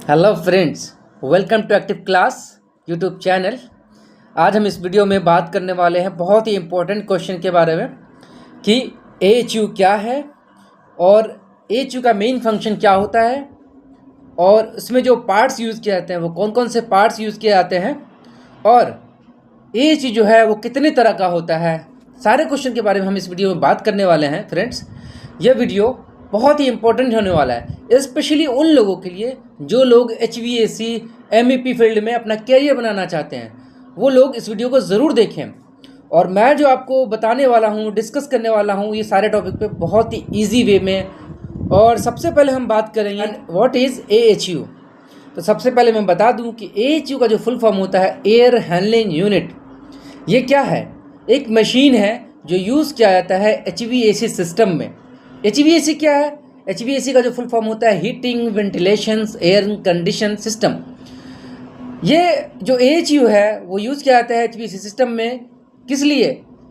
Hello friends, welcome to active class YouTube channel. आज हम इस वीडियो में बात करने वाले हैं बहुत ही इम्पोर्टेंट क्वेश्चन के बारे में कि AHU क्या है और AHU का मेन फंक्शन क्या होता है और इसमें जो पार्ट्स यूज़ किए जाते हैं वो कौन कौन से पार्ट्स यूज़ किए जाते हैं और AHU जो है वो कितने तरह का होता है। सारे क्वेश्चन के बारे में हम इस वीडियो में बात करने वाले हैं फ्रेंड्स। यह वीडियो बहुत ही इम्पोर्टेंट होने वाला है, स्पेशली उन लोगों के लिए जो लोग HVAC MEP फील्ड में अपना कैरियर बनाना चाहते हैं। वो लोग इस वीडियो को ज़रूर देखें। और मैं जो आपको बताने वाला हूँ, डिस्कस करने वाला हूँ, ये सारे टॉपिक पे बहुत ही ईजी वे में। और सबसे पहले हम बात करेंगे व्हाट इज़ AHU। तो सबसे पहले मैं बता दूँ कि AHU का जो फुल फॉर्म होता है एयर हैंडलिंग यूनिट। ये क्या है? एक मशीन है जो यूज़ किया जाता है HVAC सिस्टम में। HVAC क्या है? HVAC का जो फुल फॉर्म होता है heating ventilation air condition system. ये जो AHU है वो यूज़ किया जाता है HVAC सिस्टम में। किस लिए?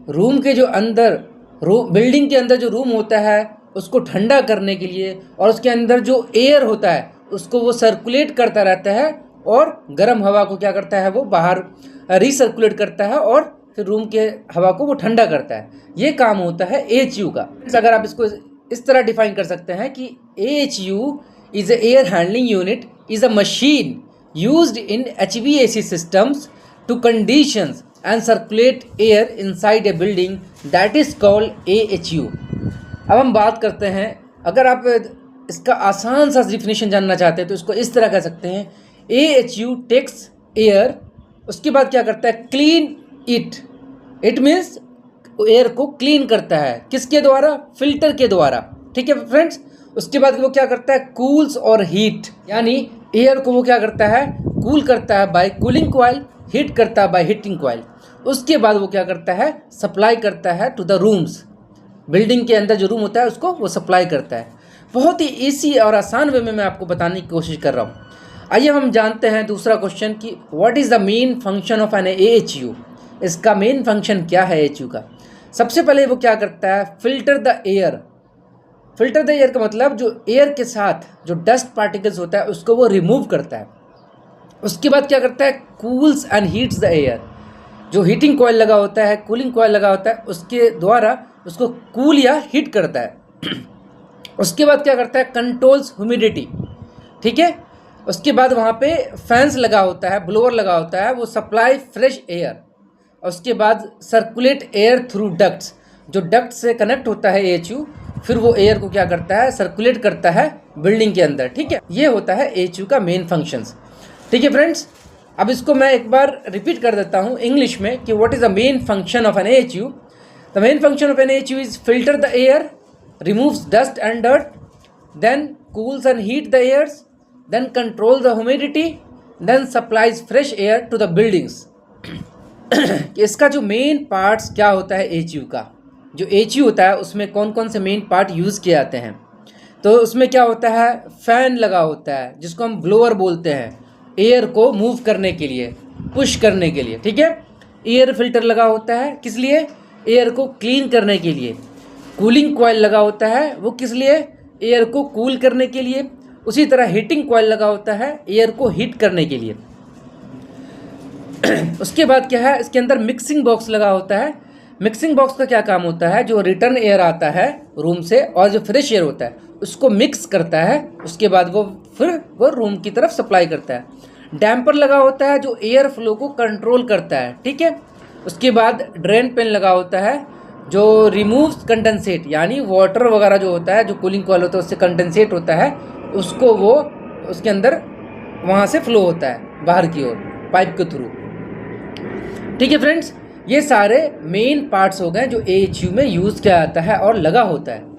रूम के जो अंदर बिल्डिंग के अंदर जो रूम होता है उसको ठंडा करने के लिए, और उसके अंदर जो एयर होता है उसको वो सर्कुलेट करता रहता है और गर्म हवा को क्या करता है, वो बाहर रिसर्कुलेट करता है और फिर रूम के हवा को वो ठंडा करता है। ये काम होता है AHU का। अगर आप इसको इस तरह डिफाइन कर सकते हैं कि AHU is a air handling unit is a machine used in HVAC systems to conditions and circulate air inside a building that is called AHU। अब हम बात करते हैं, अगर आप इसका आसान सा डिफिनेशन जानना चाहते हैं तो इसको इस तरह कह सकते हैं, AHU टेक्स एयर, उसके बाद क्या करता है, क्लीन इट मीन्स एयर को क्लीन करता है। किसके द्वारा? फिल्टर के द्वारा। ठीक है फ्रेंड्स। उसके बाद वो क्या करता है, कूल्स और हीट, यानी एयर को वो क्या करता है, कूल करता है बाय कूलिंग कॉइल, हीट करता है बाय हीटिंग कॉइल। उसके बाद वो क्या करता है, सप्लाई करता है टू द रूम्स। बिल्डिंग के अंदर जो रूम होता है उसको वो सप्लाई करता है। बहुत ही ईजी और आसान वे में मैं आपको बताने की कोशिश कर रहा हूँ। आइए हम जानते हैं दूसरा क्वेश्चन कि what is the main function of an AHU। इसका मेन फंक्शन क्या है AHU का? सबसे पहले वो क्या करता है, filter the air. Filter the air का मतलब जो एयर के साथ जो डस्ट पार्टिकल्स होता है उसको वो रिमूव करता है। उसके बाद क्या करता है, cools and heats the air. जो हीटिंग कॉइल लगा होता है, कूलिंग कॉइल लगा होता है, उसके द्वारा उसको कूल या हीट करता है। उसके बाद क्या करता है, कंट्रोल्स ह्यूमिडिटी। ठीक है। उसके बाद वहाँ पे फैंस लगा होता है, ब्लोअर लगा होता है, वो सप्लाई फ्रेश एयर। उसके बाद सर्कुलेट एयर थ्रू डक्ट्स। जो डक्ट से कनेक्ट होता है AHU, फिर वो एयर को क्या करता है, सर्कुलेट करता है बिल्डिंग के अंदर। ठीक है। ये होता है AHU का मेन फंक्शंस। ठीक है फ्रेंड्स। अब इसको मैं एक बार रिपीट कर देता हूँ इंग्लिश में कि what is the main function of an AHU। The main function of an AHU is filter the air, removes dust and dirt, then cools and heat the airs, then control the humidity, then supplies fresh air to the buildings. इसका जो main parts क्या होता है AHU का, जो AHU होता है उसमें कौन कौन से मेन पार्ट यूज़ किए जाते हैं। तो उसमें क्या होता है, फ़ैन लगा होता है जिसको हम ब्लोअर बोलते हैं, एयर को मूव करने के लिए, पुश करने के लिए। ठीक है। एयर फिल्टर लगा होता है, किस लिए? एयर को क्लीन करने के लिए। कूलिंग कॉइल लगा होता है, वो किस लिए? एयर को कूल करने के लिए। उसी तरह हीटिंग कॉइल लगा होता है, एयर को हीट करने के लिए। उसके बाद क्या है, इसके अंदर मिक्सिंग बॉक्स लगा होता है। मिक्सिंग बॉक्स का क्या काम होता है, जो रिटर्न एयर आता है रूम से और जो फ्रेश एयर होता है उसको मिक्स करता है। उसके बाद वो रूम की तरफ सप्लाई करता है। डैम्पर लगा होता है जो एयर फ्लो को कंट्रोल करता है। ठीक है। उसके बाद ड्रेन पेन लगा होता है जो रिमूव्स कंडेंसेट, यानी वाटर वगैरह जो होता है, जो कूलिंग कॉइल होता है उससे कंडेंसेट होता है, उसको वो उसके अंदर वहाँ से फ्लो होता है बाहर की ओर पाइप के थ्रू। ठीक है फ्रेंड्स। ये सारे मेन पार्ट्स हो गए जो AHU में यूज़ किया जाता है और लगा होता है।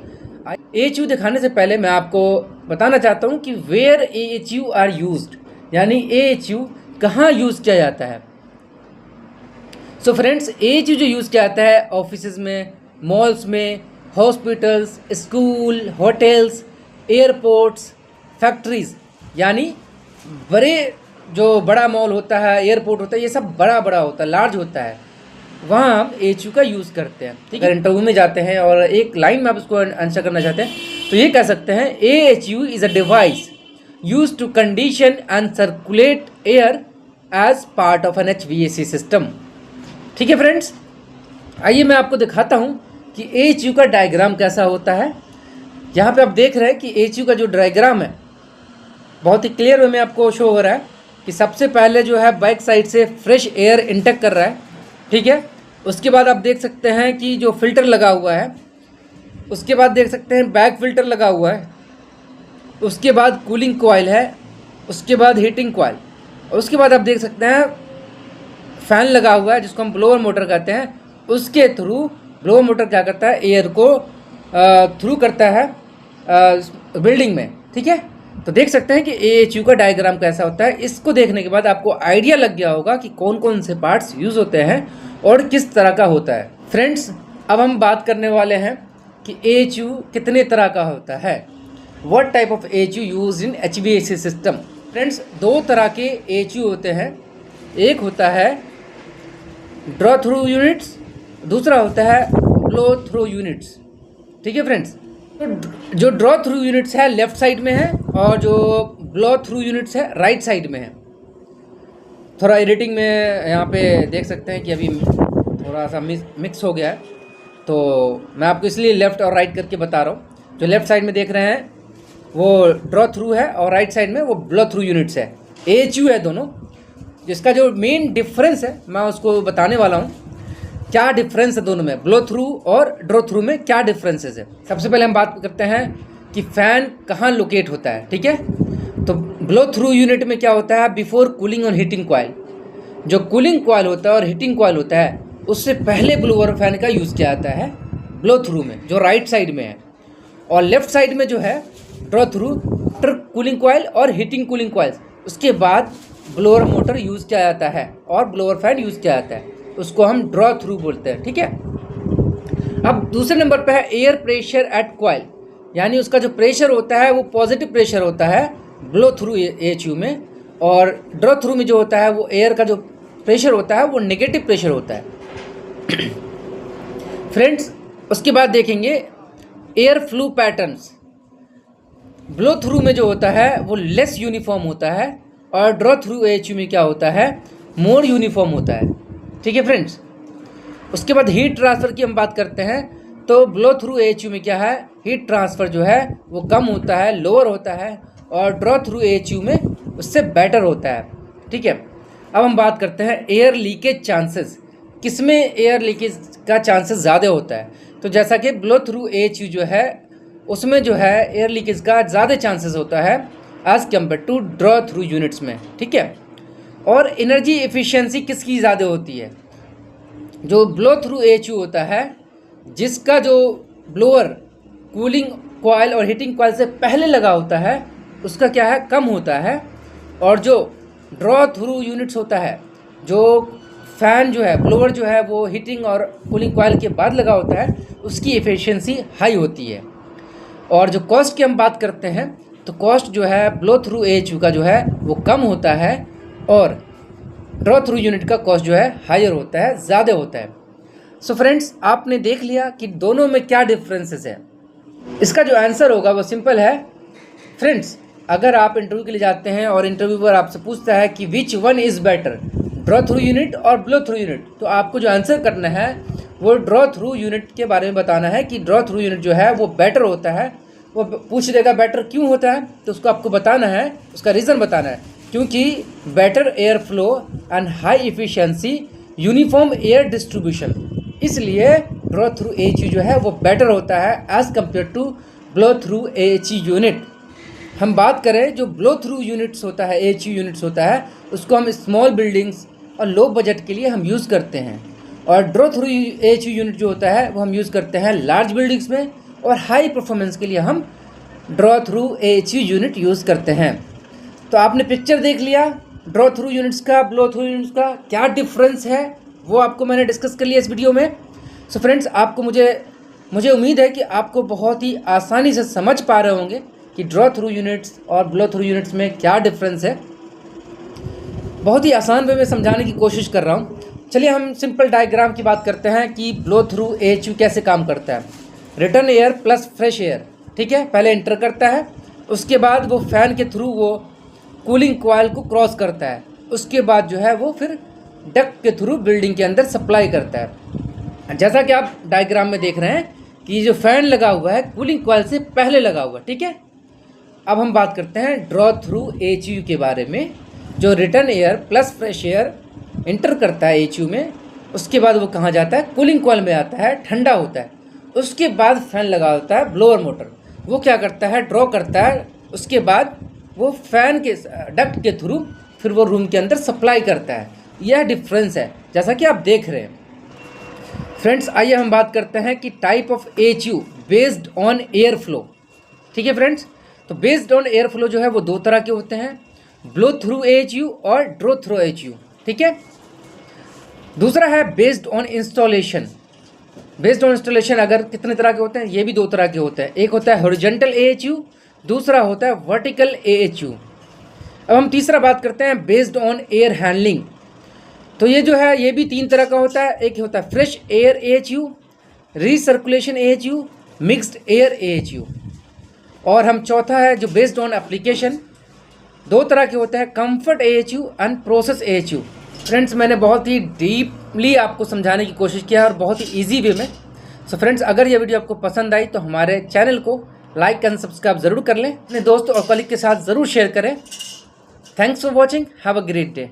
AHU दिखाने से पहले मैं आपको बताना चाहता हूँ कि वेयर AHU आर यूज्ड, यानी AHU कहाँ यूज़ किया जाता है। सो फ्रेंड्स, AHU जो यूज़ किया जाता है ऑफिसेज में, मॉल्स में, hospitals, school, hotels, airports, factories, यानी जो बड़ा मॉल होता है, एयरपोर्ट होता है, ये सब बड़ा होता है, लार्ज होता है, वहाँ हम AHU का यूज़ करते हैं। ठीक है। अगर इंटरव्यू में जाते हैं और एक लाइन में आप उसको आंसर करना चाहते हैं तो ये कह सकते हैं AHU is a device use to condition and circulate air as part of an HVAC system. ठीक है फ्रेंड्स, आइए मैं आपको दिखाता हूँ कि AHU का डायग्राम कैसा होता है। यहाँ पे आप देख रहे हैं कि AHU का जो डायग्राम है बहुत ही क्लियर वे में आपको शो हो रहा है कि सबसे पहले जो है बैक साइड से फ्रेश एयर इंटेक कर रहा है। ठीक है, उसके बाद आप देख सकते हैं कि जो फिल्टर लगा हुआ है, उसके बाद देख सकते हैं बैक फिल्टर लगा हुआ है, उसके बाद कूलिंग कॉइल है, उसके बाद हीटिंग कॉइल, और उसके बाद आप देख सकते हैं फ़ैन लगा हुआ है जिसको हम ब्लोअर मोटर कहते हैं। उसके थ्रू ब्लोअर मोटर क्या करता है, एयर को थ्रू करता है बिल्डिंग में। ठीक है, तो देख सकते हैं कि AHU का डायग्राम कैसा होता है। इसको देखने के बाद आपको आइडिया लग गया होगा कि कौन कौन से पार्ट्स यूज़ होते हैं और किस तरह का होता है। फ्रेंड्स, अब हम बात करने वाले हैं कि AHU कितने तरह का होता है। What type of AHU use in HVAC system. Friends, दो तरह के AHU होते हैं। एक होता है ड्रॉ थ्रू यूनिट्स, दूसरा होता है ब्लो थ्रू यूनिट्स। ठीक है फ्रेंड्स, तो जो ड्रॉ थ्रू यूनिट्स है लेफ़्ट साइड में है और जो ब्लो थ्रू यूनिट्स है राइट साइड में है। थोड़ा एडिटिंग में यहाँ पे देख सकते हैं कि अभी थोड़ा सा मिक्स हो गया है, तो मैं आपको इसलिए लेफ़्ट और राइट करके बता रहा हूँ। जो लेफ़्ट साइड में देख रहे हैं वो ड्रॉ थ्रू है और राइट साइड में वो ब्लो थ्रू यूनिट्स है। AHU है दोनों। जिसका जो मेन डिफरेंस है मैं उसको बताने वाला हूँ। क्या डिफरेंस है दोनों में, ब्लो थ्रू और ड्रॉ थ्रू में क्या डिफरेंसेस है। सबसे पहले हम बात करते हैं कि फ़ैन कहाँ लोकेट होता है। ठीक है, तो ब्लो थ्रू यूनिट में क्या होता है, बिफोर कूलिंग और हीटिंग कॉइल। जो कूलिंग कॉइल होता है और हीटिंग कॉइल होता है उससे पहले ब्लोअर फैन का यूज़ किया जाता है ब्लो थ्रू में, जो राइट साइड में है। और लेफ्ट साइड में जो है draw through, after cooling coil और हीटिंग कूलिंग कॉइल, उसके बाद ब्लोअर मोटर यूज़ किया जाता है और ब्लोअर फैन यूज़ किया जाता है। उसको हम ड्रॉ थ्रू बोलते हैं। ठीक है, अब दूसरे नंबर पे है एयर प्रेशर एट कॉइल, यानी उसका जो प्रेशर होता है वो पॉजिटिव प्रेशर होता है ब्लो थ्रू AHU में, और ड्रॉ थ्रू में जो होता है वो एयर का जो प्रेशर होता है वो नेगेटिव प्रेशर होता है। फ्रेंड्स, उसके बाद देखेंगे air flow patterns. Blow through में जो होता है वो लेस यूनिफॉर्म होता है और ड्रॉ थ्रू AHU में क्या होता है, मोर यूनिफॉर्म होता है। ठीक है फ्रेंड्स, उसके बाद हीट ट्रांसफ़र की हम बात करते हैं तो ब्लो थ्रू AHU में क्या है, हीट ट्रांसफ़र जो है वो कम होता है, लोअर होता है, और ड्रॉ थ्रू AHU में उससे बेटर होता है। ठीक है, अब हम बात करते हैं एयर लीकेज चांसेस। किस में एयर लीकेज का चांसेस ज़्यादा होता है, तो जैसा कि ब्लो थ्रू AHU जो है उसमें जो है एयर लीकेज का ज़्यादा चांसेस होता है as compare to draw through units में। ठीक है, और एनर्जी एफिशिएंसी किसकी ज़्यादा होती है, जो ब्लो थ्रू AHU होता है जिसका जो ब्लोअर कूलिंग कॉइल और हीटिंग कॉइल से पहले लगा होता है उसका क्या है, कम होता है। और जो ड्रॉ थ्रू यूनिट्स होता है, जो फ़ैन जो है ब्लोअर जो है वो हीटिंग और कूलिंग कॉइल के बाद लगा होता है, उसकी एफिशिएंसी हाई होती है। और जो कॉस्ट की हम बात करते हैं तो कॉस्ट जो है ब्लो थ्रू AHU का जो है वो कम होता है और ड्रॉ थ्रू यूनिट का कॉस्ट जो है हायर होता है, ज़्यादा होता है। सो फ्रेंड्स, आपने देख लिया कि दोनों में क्या डिफरेंसेस है। इसका जो आंसर होगा वो सिंपल है। फ्रेंड्स, अगर आप इंटरव्यू के लिए जाते हैं और इंटरव्यूअर आपसे पूछता है कि which one is better, draw through unit और ब्लो थ्रू यूनिट, तो आपको जो आंसर करना है वो ड्रॉ थ्रू यूनिट के बारे में बताना है कि ड्रॉ थ्रू यूनिट जो है वो बेटर होता है। वो पूछ देगा बेटर क्यों होता है, तो उसको आपको बताना है, उसका रीज़न बताना है, क्योंकि better air flow and high efficiency uniform air distribution, इसलिए ड्रॉ थ्रू AHU जो है वो बेटर होता है as compare to blow through AHU unit. हम बात करें जो ब्लो थ्रू यूनिट्स होता है, AHU यूनिट्स होता है, उसको हम स्मॉल बिल्डिंग्स और लो बजट के लिए हम यूज़ करते हैं, और ड्रॉ थ्रू AHU यूनिट जो होता है वो हम यूज़ करते हैं लार्ज बिल्डिंग्स में, और हाई परफॉर्मेंस के लिए हम draw through AHU unit use करते हैं। तो आपने पिक्चर देख लिया ड्रॉ थ्रू यूनिट्स का, ब्लो थ्रू यूनिट्स का क्या डिफरेंस है, वो आपको मैंने डिस्कस कर लिया इस वीडियो में। सो फ्रेंड्स, आपको मुझे उम्मीद है कि आपको बहुत ही आसानी से समझ पा रहे होंगे कि ड्रॉ थ्रू यूनिट्स और ब्लो थ्रू यूनिट्स में क्या डिफरेंस है। बहुत ही आसान वे में समझाने की कोशिश कर रहा हूँ। चलिए हम सिंपल डायग्राम की बात करते हैं कि ब्लो थ्रू AHU कैसे काम करता है। Return air plus fresh air, ठीक है, पहले इंटर करता है, उसके बाद वो फ़ैन के थ्रू वो कूलिंग कॉइल को क्रॉस करता है, उसके बाद जो है वो फिर डक्ट के थ्रू बिल्डिंग के अंदर सप्लाई करता है। जैसा कि आप डायग्राम में देख रहे हैं कि जो फ़ैन लगा हुआ है कूलिंग कॉइल से पहले लगा हुआ है, ठीक है। अब हम बात करते हैं ड्रॉ थ्रू एचयू के बारे में। जो return air plus fresh air inter करता है एचयू में, उसके बाद वो कहाँ जाता है, कूलिंग कॉइल में आता है, ठंडा होता है। उसके बाद फ़ैन लगा होता है ब्लोअर मोटर, वो क्या करता है, ड्रॉ करता है, उसके बाद वो फ़ैन के डक्ट के थ्रू फिर वो रूम के अंदर सप्लाई करता है। यह डिफरेंस है जैसा कि आप देख रहे हैं। फ्रेंड्स, आइए हम बात करते हैं कि type of HU based on air flow. ठीक है फ्रेंड्स, तो बेस्ड ऑन एयर फ्लो जो है वो दो तरह के होते हैं, ब्लो थ्रू एचयू और ड्रॉ थ्रू एचयू, ठीक है। दूसरा है based on installation. Based on installation अगर कितने तरह के होते हैं, ये भी दो तरह के होते हैं। एक होता है हॉरिजॉन्टल एएचयू, दूसरा होता है वर्टिकल एएचयू। अब हम तीसरा बात करते हैं बेस्ड ऑन एयर हैंडलिंग। तो ये जो है ये भी तीन तरह का होता है। एक होता है fresh air AHU, recirculation AHU, mixed air AHU. और हम चौथा है जो बेस्ड ऑन एप्लीकेशन, दो तरह के होते हैं, कंफर्ट एएचयू एंड प्रोसेस एएचयू। फ्रेंड्स, मैंने बहुत ही डीपली आपको समझाने की कोशिश किया है और बहुत ही इजी वे में। सो फ्रेंड्स, अगर ये वीडियो आपको पसंद आई तो हमारे चैनल को लाइक एंड सब्सक्राइब ज़रूर कर लें, अपने दोस्तों और कलीग के साथ ज़रूर शेयर करें। Thanks for watching, have a great day.